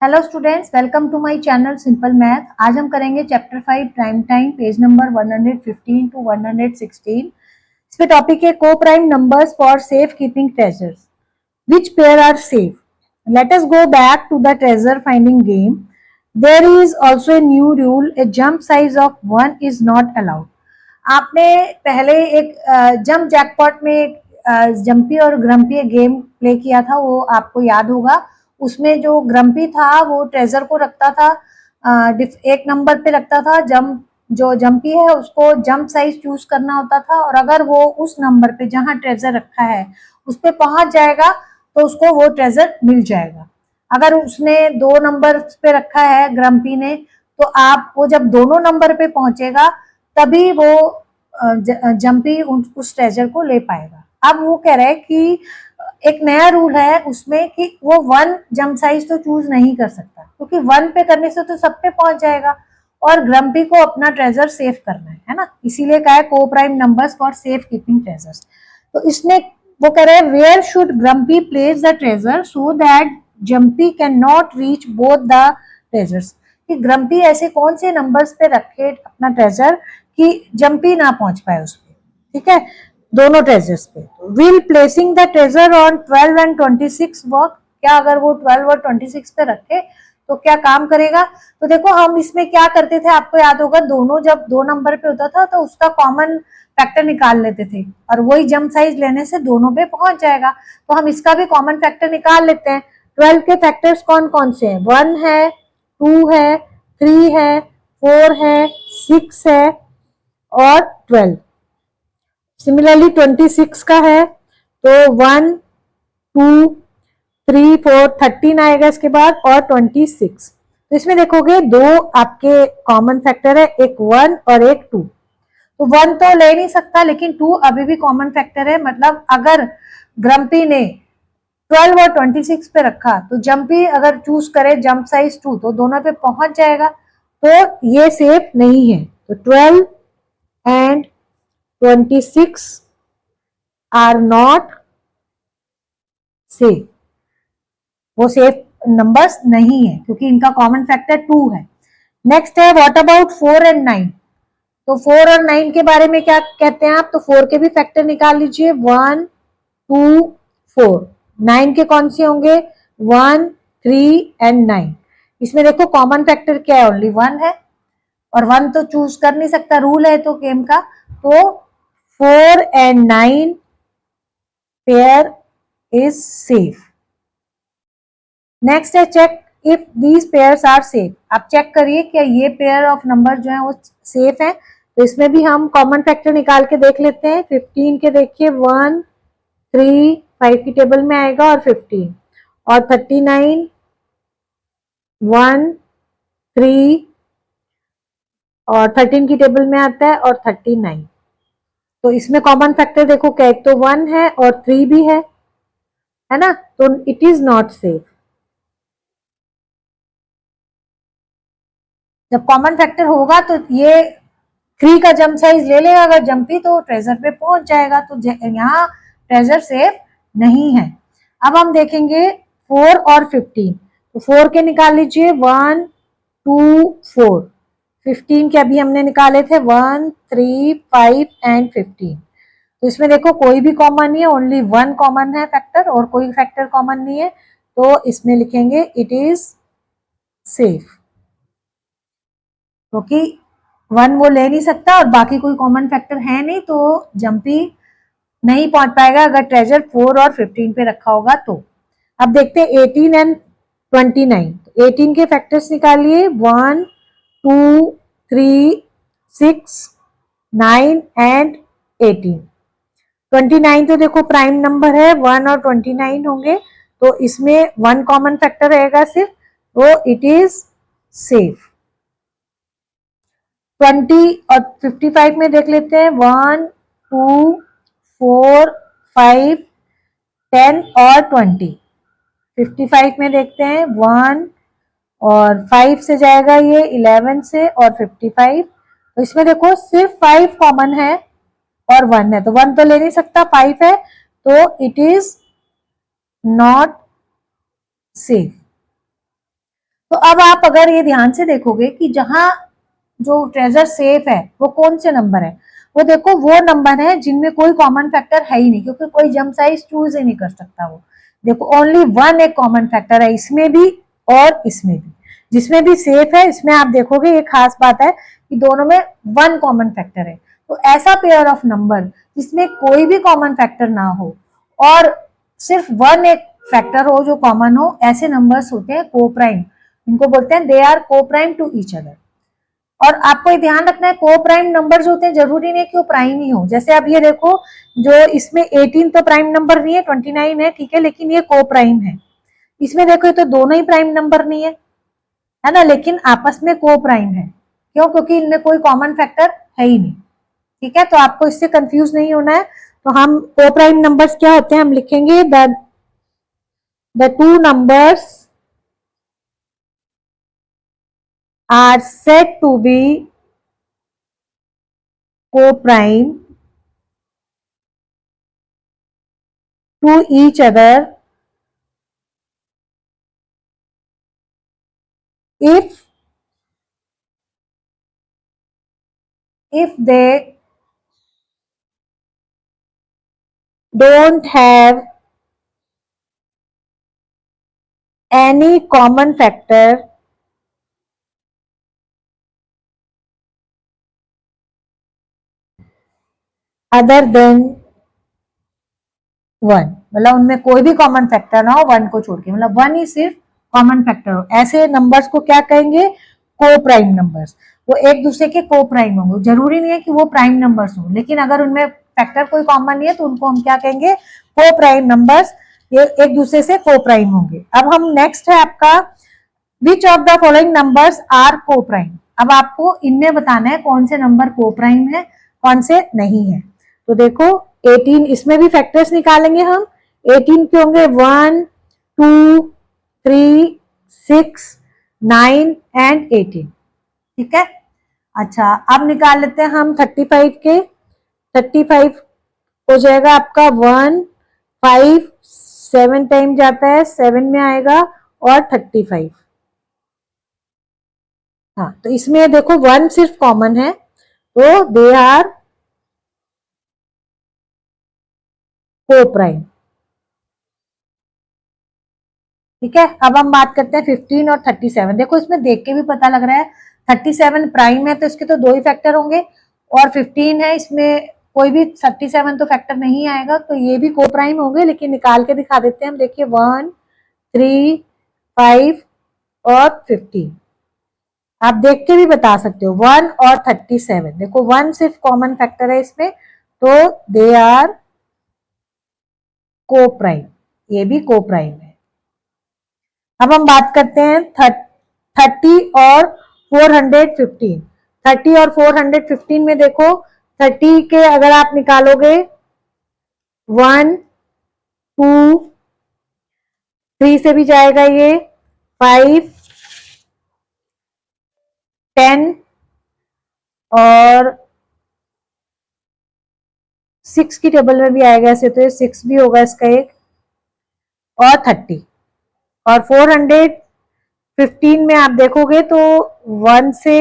Hello students, welcome to my channel simple math. आज हम करेंगे chapter 5 prime time, page number 115 to 116। इस पे टॉपिक है coprime numbers for safekeeping treasures, which pair are safe. Let us go back to the treasure finding game. There is also a new rule, a jump size of 1 is not allowed. आपने पहले एक jump jackpot में एक jumpy और grumpy game play किया था, वो आपको याद होगा। उसमें जो ग्रम्पी था वो ट्रेजर को रखता था, एक नंबर पे रखता था। जो जंपी है उसको जंप साइज चूज करना होता था, और अगर वो उस नंबर पे जहां ट्रेजर रखा है उस पे पहुंच जाएगा तो उसको वो ट्रेजर मिल जाएगा। अगर उसने 2 नंबर पे रखा है ग्रम्पी ने, तो आप वो जब दोनों नंबर पे पहुंचेगा तभी वो जंपी उस ट्रेजर को ले पाएगा। अब वो कह रहे हैं कि एक नया रूल है उसमें कि वो 1 जंप साइज तो चूज नहीं कर सकता, क्योंकि 1 पे करने से तो सब पे पहुंच जाएगा और ग्रम्पी को अपना ट्रेजर सेव करना है ना। इसीलिए कहा है coprime numbers for safekeeping treasures. तो इसने वो कह रहे हैं where should Grumpy place the treasure so that Jumpy can not reach both the treasures. कि ग्रम्पी ऐसे कौन से नंबर्स पे रखे अपना ट्रेजर कि जंपी ना पहुंच पाए उस पे। ठीक है, दोनों ट्रेजर्स पे। Will placing the treasure on 12 and 26 work. क्या अगर वो 12 और 26 पे रखे तो क्या काम करेगा? तो देखो, हम इसमें क्या करते थे, आपको याद होगा, दोनों जब 2 नंबर पे होता था तो उसका कॉमन फैक्टर निकाल लेते थे, और वही जंप साइज लेने से दोनों पे पहुंच जाएगा। तो हम इसका भी कॉमन फैक्टर निकाल लेते हैं। 12 के फैक्टर्स कौन कौन से हैं? 1 है, 2 है, 3 है, 4 है, 6 है और 12। सिमिलरली 26 का है तो 1, 2, 3, 4, 13 आएगा इसके बाद, और 26। तो इसमें देखोगे दो आपके कॉमन फैक्टर है, एक 1 और एक 2। तो 1 तो ले नहीं सकता, लेकिन 2 अभी भी कॉमन फैक्टर है। मतलब अगर ग्रम्पी ने 12 और 26 पे रखा तो जंपी अगर चूज करे जंप साइज 2 तो दोनों पे पहुंच जाएगा। तो ये सेफ नहीं है। तो 12 एंड 26 आर नॉट सेफ, वो सेफ नंबर्स नहीं है क्योंकि इनका कॉमन फैक्टर 2 है। नेक्स्ट है व्हाट अबाउट 4 एंड 9। तो 4 और 9 के बारे में क्या कहते हैं आप? तो 4 के भी फैक्टर निकाल लीजिए, 1, 2, 4। 9 के कौन से होंगे? 1, 3 एंड 9। इसमें देखो कॉमन फैक्टर क्या है? ओनली 1 है, और 1 तो चूज कर नहीं सकता, रूल है तो गेम का। तो 4 and 9 pair is safe. Next है check if these pairs are safe. आप चेक करिए क्या ये पेयर ऑफ नंबर जो है वो सेफ है। तो इसमें भी हम कॉमन फैक्टर निकाल के देख लेते हैं। 15 के देखिए 1, 3, 5 की टेबल में आएगा और 15, और 39, 1, 3 और 13 की टेबल में आता है, और 39। तो इसमें कॉमन फैक्टर देखो क्या, एक तो 1 है और 3 भी है ना। तो इट इज नॉट सेफ। जब कॉमन फैक्टर होगा तो ये 3 का जंप साइज ले लेगा, अगर जंपी तो ट्रेजर पे पहुंच जाएगा। तो यहाँ ट्रेजर सेफ नहीं है। अब हम देखेंगे 4 और 15। तो 4 के निकाल लीजिए, 1, 2, 4। 15 के अभी हमने निकाले थे 1, 3, 5 एंड 15। तो इसमें देखो कोई भी कॉमन नहीं है, ओनली 1 कॉमन है फैक्टर, और कोई फैक्टर कॉमन नहीं है। तो इसमें लिखेंगे इट इज सेफ, क्योंकि 1 वो ले नहीं सकता और बाकी कोई कॉमन फैक्टर है नहीं, तो जंपी नहीं पहुंच पाएगा अगर ट्रेजर 4 और 15 पे रखा होगा तो। अब देखते हैं 18 एंड 29। 18 के फैक्टर्स निकालिए, 1, 2, 3, 6, 9 एंड 18। 29 तो देखो प्राइम नंबर है, 1 और 29 होंगे, तो इसमें 1 कॉमन फैक्टर रहेगा सिर्फ, तो इट इज सेफ। 20 और 55 में देख लेते हैं, 1, 2, 4, 5, 10 और 20। 55 में देखते हैं 1 और 5 से जाएगा ये 11 से और 55। तो इसमें देखो सिर्फ 5 कॉमन है और 1 है, तो 1 तो ले नहीं सकता, 5 है, तो इट इज नॉट सेफ। तो अब आप अगर ये ध्यान से देखोगे कि जहां जो ट्रेजर सेफ है वो कौन से नंबर है, वो देखो वो नंबर है जिनमें कोई कॉमन फैक्टर है ही नहीं, क्योंकि कोई जंप साइज चूज ही नहीं कर सकता। वो देखो ओनली वन एक कॉमन फैक्टर है इसमें भी और इसमें भी, जिसमें भी सेफ है इसमें आप देखोगे ये खास बात है कि दोनों में वन कॉमन फैक्टर है। तो ऐसा पेयर ऑफ नंबर जिसमें कोई भी कॉमन फैक्टर ना हो और सिर्फ वन एक फैक्टर हो जो कॉमन हो, ऐसे नंबर्स होते हैं कोप्राइम। इनको बोलते हैं they are coprime to each other. और आपको ये ध्यान रखना है को प्राइम नंबर जो होते हैं जरूरी नहीं कि वो प्राइम ही हो। जैसे अब ये देखो जो इसमें 18 तो प्राइम नंबर नहीं है, 29 है, ठीक है, लेकिन ये को प्राइम है। इसमें देखो ये तो दोनों ही प्राइम नंबर नहीं है ना, लेकिन आपस में को प्राइम है। क्यों? क्योंकि इनमें कोई कॉमन फैक्टर है ही नहीं। ठीक है, तो आपको इससे कंफ्यूज नहीं होना है। तो हम को प्राइम नंबर्स क्या होते हैं हम लिखेंगे the two numbers are said to be co-prime to each other if they don't have any common factor other than one. मतलब उनमें कोई भी कॉमन फैक्टर ना हो वन को छोड़ के, मतलब वन ही सिर्फ कॉमन फैक्टर हो, ऐसे नंबर्स को क्या कहेंगे? को प्राइम नंबर्स। वो एक दूसरे के को प्राइम होंगे। जरूरी नहीं है कि वो प्राइम नंबर्स हो, लेकिन अगर उनमें फैक्टर कोई कॉमन नहीं है तो उनको हम क्या कहेंगे? को प्राइम नंबर्स। ये एक दूसरे से को प्राइम होंगे। अब हम नेक्स्ट है आपका which of the following numbers are coprime. अब आपको इनमें बताना है कौन से नंबर को प्राइम है कौन से नहीं है। तो देखो 18, इसमें भी फैक्टर्स निकालेंगे हम। 18 के होंगे 1, 2, 3, 6, 9 एंड 18। ठीक है, अच्छा अब निकाल लेते हैं हम 35 के। 35 हो जाएगा आपका 1, 5, 7 टाइम जाता है, 7 में आएगा और 35। हाँ, तो इसमें देखो 1 सिर्फ कॉमन है, तो दे आर को प्राइम। ठीक है, अब हम बात करते हैं 15 और 37। देखो इसमें देख के भी पता लग रहा है 37 प्राइम है तो इसके तो दो ही फैक्टर होंगे, और 15 है इसमें कोई भी 37 तो फैक्टर नहीं आएगा, तो ये भी को प्राइम होंगे। लेकिन निकाल के दिखा देते हैं हम। देखिए 1, 3, 5 और 15। आप देख के भी बता सकते हो 1 और 37। देखो 1 सिर्फ कॉमन फैक्टर है इसमें, तो दे आर को प्राइम, ये भी को प्राइम है। अब हम बात करते हैं 30 और 415। 30 और 415 में देखो 30 के अगर आप निकालोगे 1, 2, 3 से भी जाएगा ये, 5, 10 और 6 की टेबल में भी आएगा ऐसे, तो ये 6 भी होगा इसका एक, और 30। और 415 में आप देखोगे तो 1 से,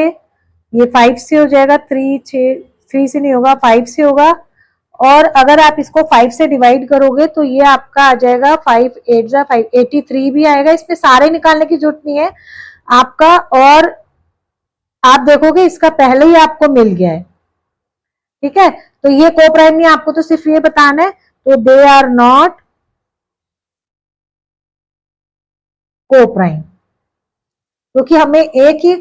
ये 5 से हो जाएगा, 3 से नहीं होगा, 5 से होगा। और अगर आप इसको 5 से डिवाइड करोगे तो ये आपका आ जाएगा 5 8 जा 5, 83 भी आएगा। इसमें सारे निकालने की जरूरत नहीं है आपका, और आप देखोगे इसका पहले ही आपको मिल गया है। ठीक है, तो ये को प्राइम नहीं, आपको तो सिर्फ ये बताना है। तो दे आर नॉट को प्राइम, क्योंकि हमें एक ही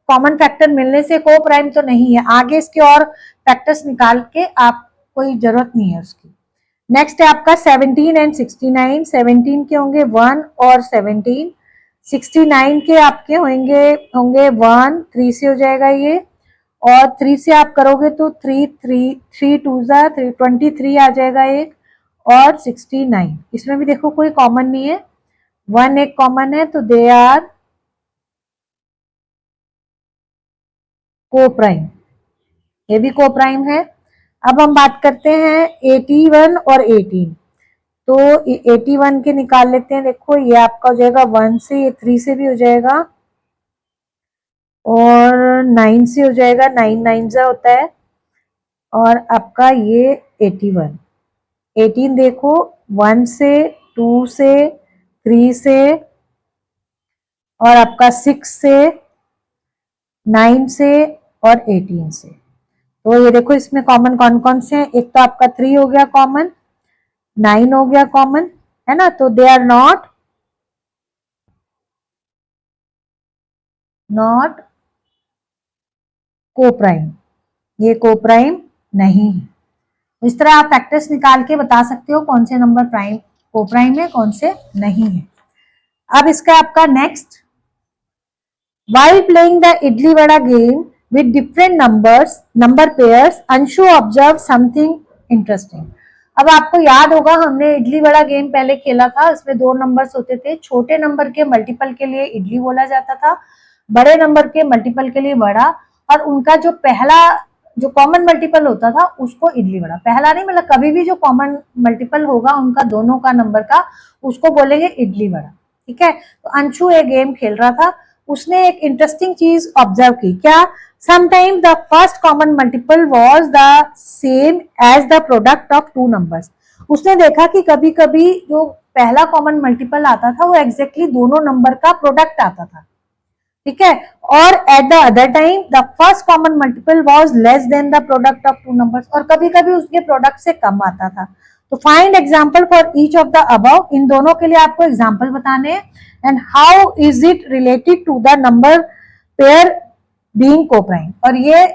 कॉमन फैक्टर मिलने से को प्राइम तो नहीं है, आगे इसके और फैक्टर्स निकाल के आप कोई जरूरत नहीं है उसकी। नेक्स्ट है आपका 17 एंड 69। 17 के होंगे 1 और 17। 69 के आपके होंगे 1, 3 से हो जाएगा ये, और 3 से आप करोगे तो 3 2 जा 23 आ जाएगा एक, और 69। इसमें भी देखो कोई कॉमन नहीं है, 1 एक कॉमन है, तो दे आर को प्राइम, ये भी को प्राइम है। अब हम बात करते हैं 81 और 18। तो 81 के निकाल लेते हैं। देखो ये आपका हो जाएगा 1 से, ये 3 से भी हो जाएगा, और 9 से हो जाएगा, 9 9 जा होता है, और आपका ये 81। 18 देखो, 1 से, 2 से, 3 से, और आपका 6 से, 9 से, और 18 से। तो ये देखो इसमें कॉमन कौन कौन से हैं। एक तो आपका 3 हो गया कॉमन, 9 हो गया कॉमन, है ना। तो दे आर नॉट कोप्राइम, ये कोप्राइम नहीं है। इस तरह आप फैक्टर्स निकाल के बता सकते हो कौन से नंबर प्राइम कोप्राइम है, कौन से नहीं है। अब इसका आपका next, while playing the idli vada game with different number pairs, Anshu observed something interesting. अब आपको याद होगा हमने इडली वड़ा गेम पहले खेला था, इसमें 2 नंबर्स होते थे। छोटे नंबर के मल्टीपल के लिए इडली बोला जाता था, बड़े नंबर के मल्टीपल के लिए वड़ा, और उनका जो पहला जो कॉमन मल्टीपल होता था उसको इडली वड़ा। पहला नहीं, मतलब कभी भी जो कॉमन मल्टीपल होगा उनका दोनों का नंबर का, उसको बोलेंगे इडली वड़ा। ठीक है, तो अंशु एक गेम खेल रहा था, उसने एक इंटरेस्टिंग चीज ऑब्जर्व की। क्या? Sometimes the first common multiple was the same as the product of two numbers. उसने देखा कि कभी कभी जो पहला कॉमन मल्टीपल आता था वो एग्जैक्टली दोनों नंबर का प्रोडक्ट आता था। ठीक है, और at the other time the first common multiple was less than the product of two numbers, और कभी कभी उसके प्रोडक्ट से कम आता था। तो find example for each of the above, इन दोनों के लिए आपको एग्जाम्पल बताने हैं। And how is it related to the number pair being coprime, और ये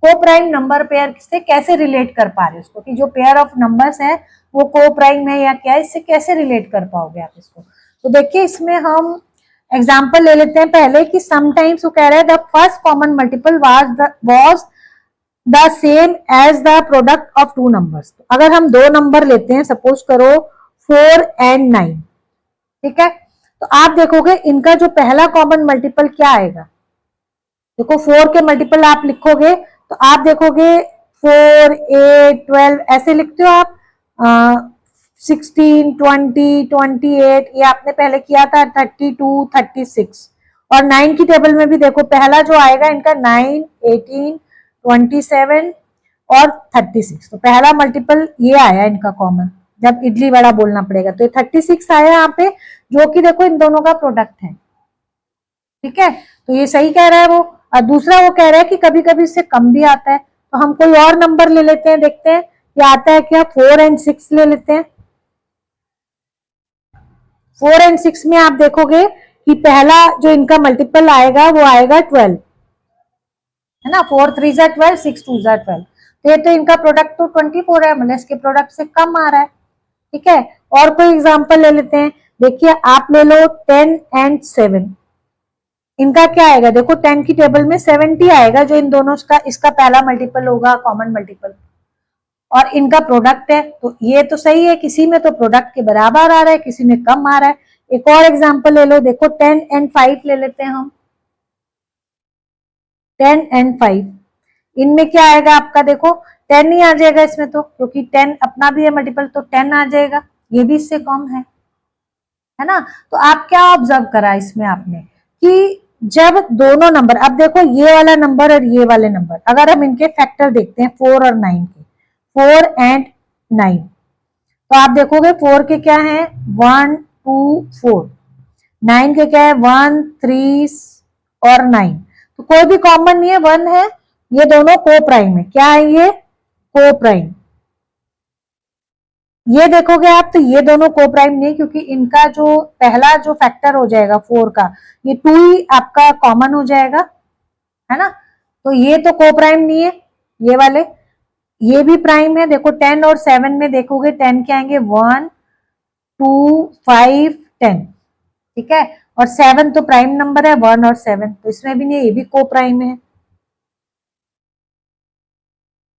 कोप्राइम नंबर पेयर से कैसे रिलेट कर पा रहे हो उसको, कि जो पेयर ऑफ नंबर्स है वो कोप्राइम है या क्या, इससे कैसे रिलेट कर पाओगे आप इसको। तो देखिए इसमें हम एग्जाम्पल ले लेते हैं पहले कि समटाइम्स वो कह रहे हैं the first common multiple was the same as the product of two numbers. अगर हम दो नंबर लेते हैं, सपोज करो 4 एंड 9, ठीक है, तो आप देखोगे इनका जो पहला कॉमन मल्टीपल क्या आएगा। देखो 4 के मल्टीपल आप लिखोगे तो आप देखोगे 4 8 12 ऐसे लिखते हो आप, 16 20 28, ये आपने पहले किया था 32 36। और 9 की टेबल में भी देखो पहला जो आएगा इनका 9 18 27 और 36। तो पहला मल्टीपल ये आया इनका कॉमन, जब इडली वड़ा बोलना पड़ेगा तो ये 36 आया यहाँ पे, जो कि देखो इन दोनों का प्रोडक्ट है। ठीक है, तो ये सही कह रहा है वो। और दूसरा वो कह रहा है कि कभी कभी इससे कम भी आता है, तो हम कोई और नंबर ले लेते हैं, देखते हैं ये आता है क्या। 4 एंड 6 ले लेते हैं। 4 एंड 6 में आप देखोगे कि पहला जो इनका मल्टीपल आएगा वो आएगा 12, है ना। 4 3 जा 12, 6 2 जा 12, तो ये तो इनका प्रोडक्ट तो 24 है, मतलब इसके प्रोडक्ट से कम आ रहा है। ठीक है, और कोई एग्जांपल ले लेते हैं। देखिए आप ले लो 10 एंड 7, इनका क्या आएगा। देखो 10 की टेबल में 70 आएगा, जो इन दोनों का इसका पहला मल्टीपल होगा कॉमन मल्टीपल, और इनका प्रोडक्ट है। तो ये तो सही है, किसी में तो प्रोडक्ट के बराबर आ रहा है, किसी में कम आ रहा है। एक और एग्जांपल ले लो, देखो 10 एंड 5 ले लेते हैं हम। 10 एंड 5, इनमें क्या आएगा आपका, देखो 10 ही आ जाएगा इसमें, तो क्योंकि 10 अपना भी है मल्टीपल तो 10 आ जाएगा, ये भी इससे कम है ना। तो आप क्या ऑब्जर्व करा इसमें आपने कि जब दोनों नंबर, अब देखो ये वाला नंबर और ये वाले नंबर, अगर हम इनके फैक्टर देखते हैं 4 और 9 के, 4 एंड 9, तो आप देखोगे 4 के क्या है 1 2 4, 9 के क्या है 1 3 और 9, तो कोई भी कॉमन नहीं है, 1 है। ये दोनों को प्राइम है, क्या है ये को प्राइम। ये देखोगे आप तो ये दोनों को प्राइम नहीं, क्योंकि इनका जो पहला जो फैक्टर हो जाएगा 4 का, ये 2 ही आपका कॉमन हो जाएगा, है ना। तो ये तो को प्राइम नहीं है ये वाले। ये भी प्राइम है, देखो 10 और 7 में देखोगे 10 के आएंगे 1 2 5 10, ठीक है, और 7 तो प्राइम नंबर है 1 और 7, तो इसमें भी नहीं, ये भी को प्राइम है।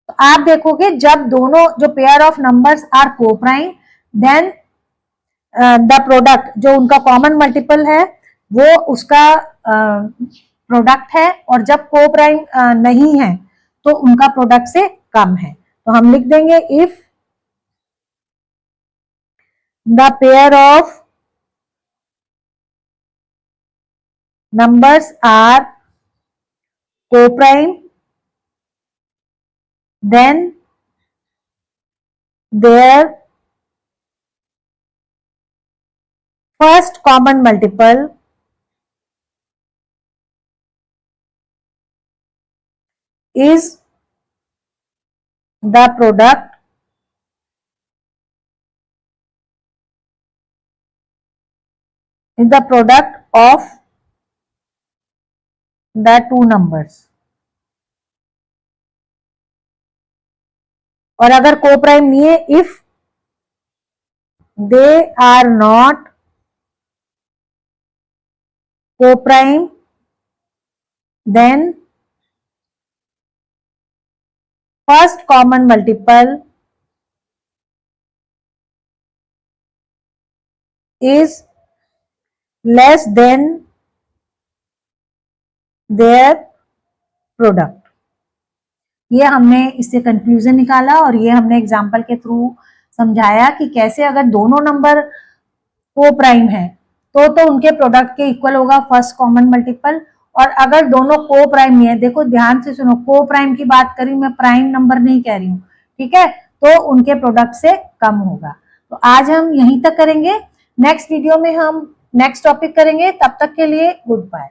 तो आप देखोगे जब दोनों जो पेयर ऑफ नंबर्स आर को प्राइम, देन द प्रोडक्ट जो उनका कॉमन मल्टीपल है वो उसका प्रोडक्ट है, और जब को प्राइम नहीं है तो उनका प्रोडक्ट से कम है। तो हम लिख देंगे if the pair of numbers are co-prime, then their first common multiple is the product of the two numbers. और अगर co-prime नहीं है, if they are not co-prime, then first common multiple is less than their product. ये हमने इससे conclusion निकाला और ये हमने एग्जाम्पल के थ्रू समझाया कि कैसे अगर दोनों नंबर को प्राइम है तो उनके प्रोडक्ट के इक्वल होगा फर्स्ट कॉमन मल्टीपल, और अगर दोनों को प्राइम नहीं है, देखो ध्यान से सुनो, को प्राइम की बात करी, मैं प्राइम नंबर नहीं कह रही हूँ, ठीक है, तो उनके प्रोडक्ट से कम होगा। तो आज हम यहीं तक करेंगे, नेक्स्ट वीडियो में हम नेक्स्ट टॉपिक करेंगे, तब तक के लिए गुड बाय।